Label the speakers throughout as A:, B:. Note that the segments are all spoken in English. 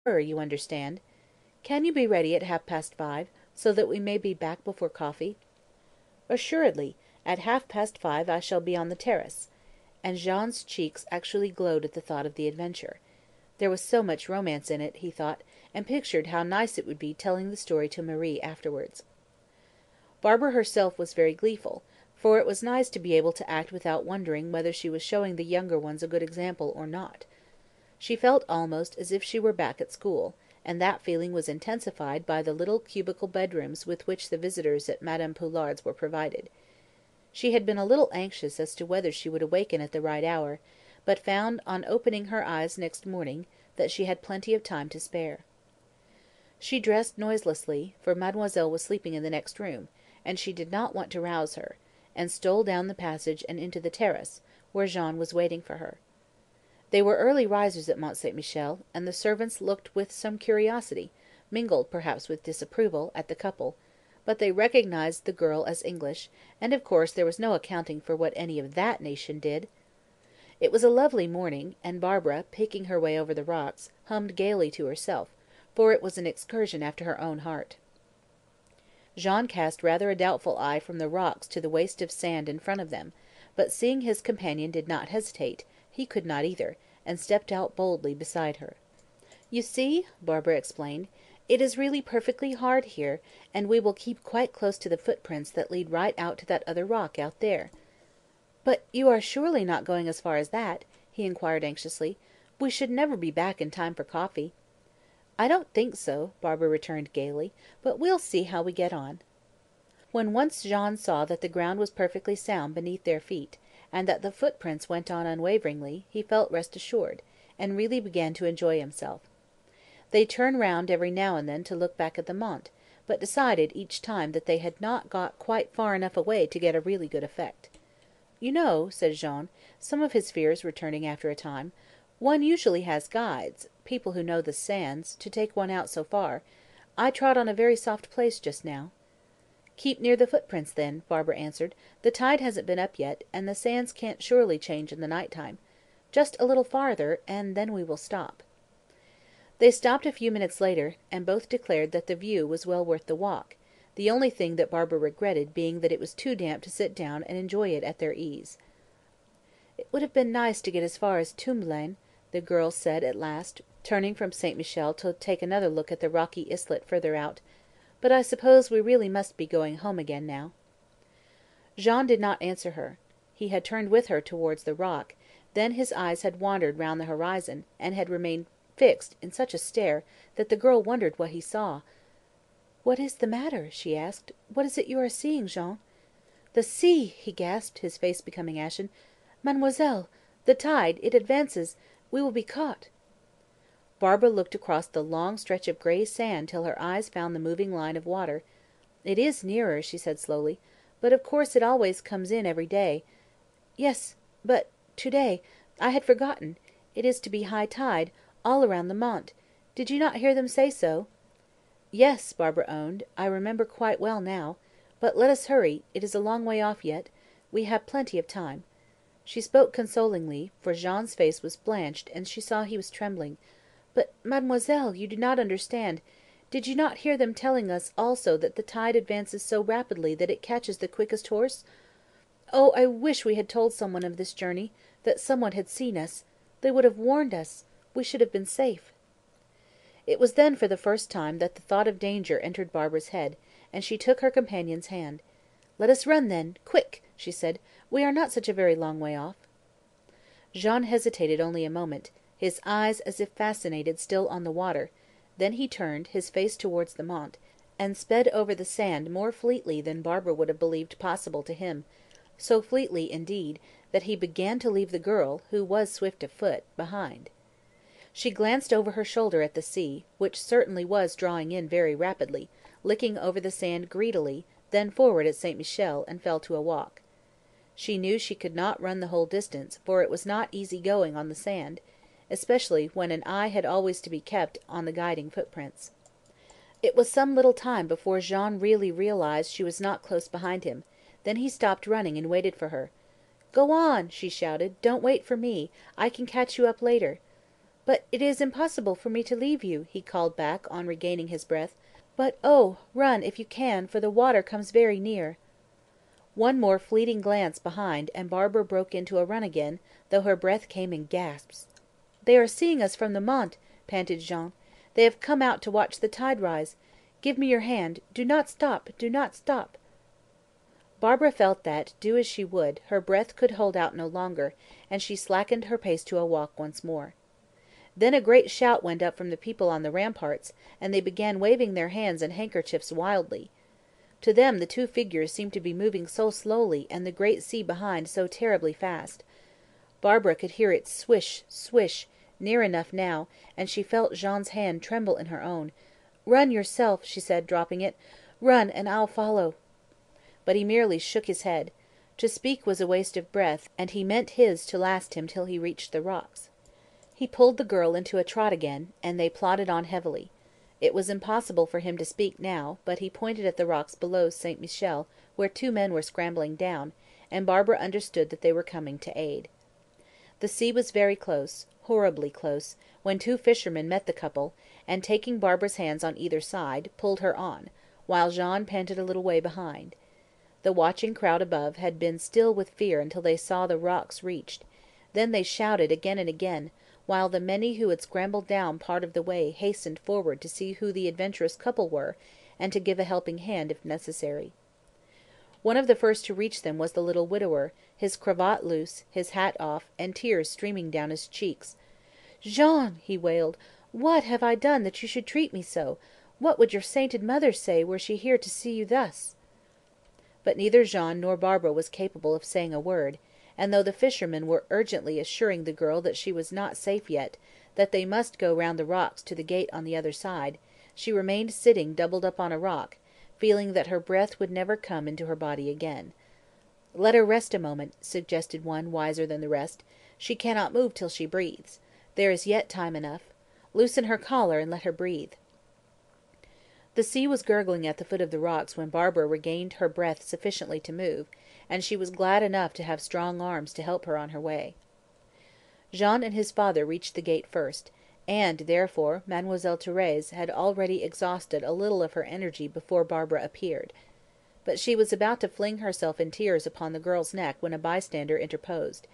A: her, you understand. Can you be ready at 5:30, so that we may be back before coffee?" "Assuredly. At 5:30 I shall be on the terrace." And Jean's cheeks actually glowed at the thought of the adventure. There was so much romance in it, he thought, and pictured how nice it would be telling the story to Marie afterwards. Barbara herself was very gleeful, for it was nice to be able to act without wondering whether she was showing the younger ones a good example or not. She felt almost as if she were back at school, and that feeling was intensified by the little cubicle bedrooms with which the visitors at Madame Poulard's were provided. She had been a little anxious as to whether she would awaken at the right hour, but found on opening her eyes next morning that she had plenty of time to spare. She dressed noiselessly, for mademoiselle was sleeping in the next room, and she did not want to rouse her, and stole down the passage and into the terrace, where Jean was waiting for her. They were early risers at Mont Saint Michel, and the servants looked with some curiosity, mingled perhaps with disapproval, at the couple, but they recognised the girl as English, and of course there was no accounting for what any of that nation did. It was a lovely morning, and Barbara, picking her way over the rocks, hummed gaily to herself, for it was an excursion after her own heart. Jean cast rather a doubtful eye from the rocks to the waste of sand in front of them, but seeing his companion did not hesitate, he could not either, and stepped out boldly beside her. "You see," Barbara explained, "it is really perfectly hard here, and we will keep quite close to the footprints that lead right out to that other rock out there." "But you are surely not going as far as that?" he inquired anxiously. "We should never be back in time for coffee." "I don't think so," Barbara returned gaily, "but we'll see how we get on." When once Jean saw that the ground was perfectly sound beneath their feet, and that the footprints went on unwaveringly, he felt rest assured, and really began to enjoy himself. They turned round every now and then to look back at the Mont, but decided each time that they had not got quite far enough away to get a really good effect. "You know," said Jean, some of his fears returning after a time, "one usually has guides, people who know the sands, to take one out so far. I trod on a very soft place just now." "Keep near the footprints, then," Barbara answered. "The tide hasn't been up yet, and the sands can't surely change in the night time. Just a little farther, and then we will stop." They stopped a few minutes later, and both declared that the view was well worth the walk, the only thing that Barbara regretted being that it was too damp to sit down and enjoy it at their ease. "It would have been nice to get as far as Tomblaine," the girl said at last, turning from St. Michel to take another look at the rocky islet further out, "but I suppose we really must be going home again now." Jean did not answer her. He had turned with her towards the rock, then his eyes had wandered round the horizon, and had remained fixed in such a stare that the girl wondered what he saw. "What is the matter?" she asked. "What is it you are seeing, Jean?" "The sea!" he gasped, his face becoming ashen. "Mademoiselle! The tide! It advances! We will be caught!" Barbara looked across the long stretch of grey sand till her eyes found the moving line of water. "It is nearer," she said slowly. "But of course it always comes in every day." "Yes, but to-day I had forgotten. It is to be high tide, all around the Mont. Did you not hear them say so?" "Yes," Barbara owned, "I remember quite well now. But let us hurry. It is a long way off yet. We have plenty of time." She spoke consolingly, for Jean's face was blanched, and she saw he was trembling. "But, mademoiselle, you do not understand. Did you not hear them telling us also that the tide advances so rapidly that it catches the quickest horse? Oh, I wish we had told someone of this journey, that someone had seen us. They would have warned us. We should have been safe." It was then for the first time that the thought of danger entered Barbara's head, and she took her companion's hand. "Let us run, then, quick!" she said. "We are not such a very long way off." Jean hesitated only a moment, his eyes as if fascinated still on the water; then he turned, his face towards the Mont, and sped over the sand more fleetly than Barbara would have believed possible to him, so fleetly, indeed, that he began to leave the girl, who was swift of foot, behind. She glanced over her shoulder at the sea, which certainly was drawing in very rapidly, licking over the sand greedily, then forward at St. Michel, and fell to a walk. She knew she could not run the whole distance, for it was not easy going on the sand, especially when an eye had always to be kept on the guiding footprints. It was some little time before Jean really realised she was not close behind him; then he stopped running and waited for her. "Go on!" she shouted. "Don't wait for me. I can catch you up later." But it is impossible for me to leave you, he called back on regaining his breath. But oh, run if you can, for the water comes very near. One more fleeting glance behind, and Barbara broke into a run again, though her breath came in gasps. They are seeing us from the Mont, panted Jean. They have come out to watch the tide rise. Give me your hand. Do not stop, do not stop. Barbara felt that, do as she would, her breath could hold out no longer, and she slackened her pace to a walk once more. Then a great shout went up from the people on the ramparts, and they began waving their hands and handkerchiefs wildly. To them the two figures seemed to be moving so slowly and the great sea behind so terribly fast. Barbara could hear its swish, swish, near enough now, and she felt Jean's hand tremble in her own. "Run yourself," she said, dropping it. "Run, and I'll follow." But he merely shook his head. To speak was a waste of breath, and he meant his to last him till he reached the rocks. He pulled the girl into a trot again, and they plodded on heavily. It was impossible for him to speak now, but he pointed at the rocks below St. Michel, where two men were scrambling down, and Barbara understood that they were coming to aid. The sea was very close, horribly close, when two fishermen met the couple, and taking Barbara's hands on either side, pulled her on, while Jean panted a little way behind. The watching crowd above had been still with fear until they saw the rocks reached. Then they shouted again and again, while the many who had scrambled down part of the way hastened forward to see who the adventurous couple were, and to give a helping hand if necessary. One of the first to reach them was the little widower, his cravat loose, his hat off, and tears streaming down his cheeks. "Jean!" he wailed, "what have I done that you should treat me so? What would your sainted mother say were she here to see you thus?" But neither Jean nor Barbara was capable of saying a word, and though the fishermen were urgently assuring the girl that she was not safe yet, that they must go round the rocks to the gate on the other side, she remained sitting doubled up on a rock, feeling that her breath would never come into her body again. "Let her rest a moment," suggested one wiser than the rest. "She cannot move till she breathes. There is yet time enough. Loosen her collar and let her breathe." The sea was gurgling at the foot of the rocks when Barbara regained her breath sufficiently to move, and she was glad enough to have strong arms to help her on her way. Jean and his father reached the gate first, and, therefore, Mademoiselle Thérèse had already exhausted a little of her energy before Barbara appeared. But she was about to fling herself in tears upon the girl's neck when a bystander interposed.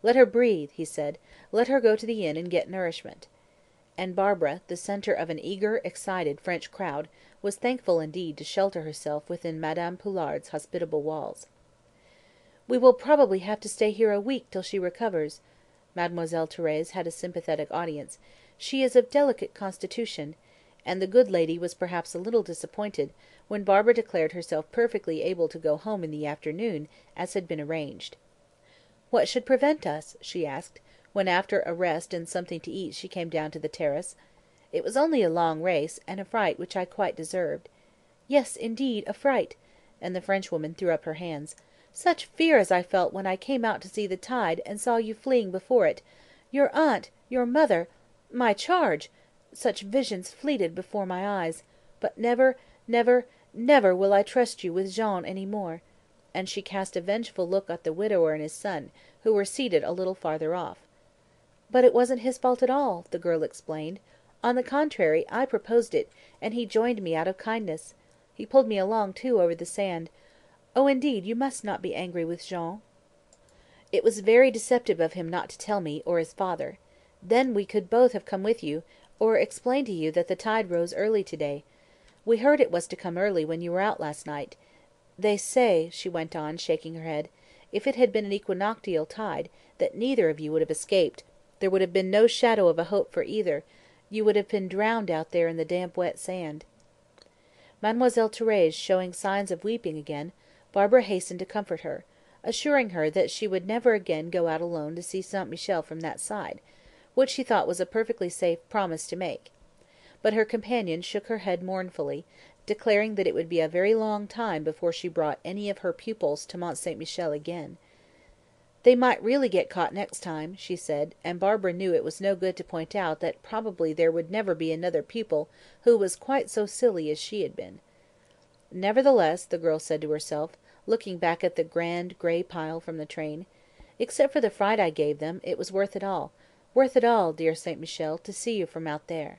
A: "Let her breathe," he said. "Let her go to the inn and get nourishment." And Barbara, the centre of an eager, excited French crowd, was thankful indeed to shelter herself within Madame Poulard's hospitable walls. "We will probably have to stay here a week till she recovers." Mademoiselle Thérèse had a sympathetic audience. "She is of delicate constitution," and the good lady was perhaps a little disappointed when Barbara declared herself perfectly able to go home in the afternoon, as had been arranged. "What should prevent us?" she asked, when after a rest and something to eat she came down to the terrace. "It was only a long race, and a fright which I quite deserved." "Yes, indeed, a fright," and the Frenchwoman threw up her hands. "Such fear as I felt when I came out to see the tide, and saw you fleeing before it. Your aunt, your mother, my charge! Such visions fleeted before my eyes. But never, never, never will I trust you with Jean any more." And she cast a vengeful look at the widower and his son, who were seated a little farther off. "But it wasn't his fault at all," the girl explained. "On the contrary, I proposed it, and he joined me out of kindness. He pulled me along, too, over the sand. Oh, indeed, you must not be angry with Jean." "It was very deceptive of him not to tell me, or his father. Then we could both have come with you, or explained to you that the tide rose early to-day. We heard it was to come early when you were out last night. They say," she went on, shaking her head, "if it had been an equinoctial tide, that neither of you would have escaped. There would have been no shadow of a hope for either. You would have been drowned out there in the damp wet sand." Mademoiselle Thérèse showing signs of weeping again, Barbara hastened to comfort her, assuring her that she would never again go out alone to see St. Michel from that side, which she thought was a perfectly safe promise to make. But her companion shook her head mournfully, declaring that it would be a very long time before she brought any of her pupils to Mont St. Michel again. "They might really get caught next time," she said, and Barbara knew it was no good to point out that probably there would never be another pupil who was quite so silly as she had been. "Nevertheless," the girl said to herself, looking back at the grand grey pile from the train, "except for the fright I gave them, it was worth it all. Worth it all, dear St. Michel, to see you from out there.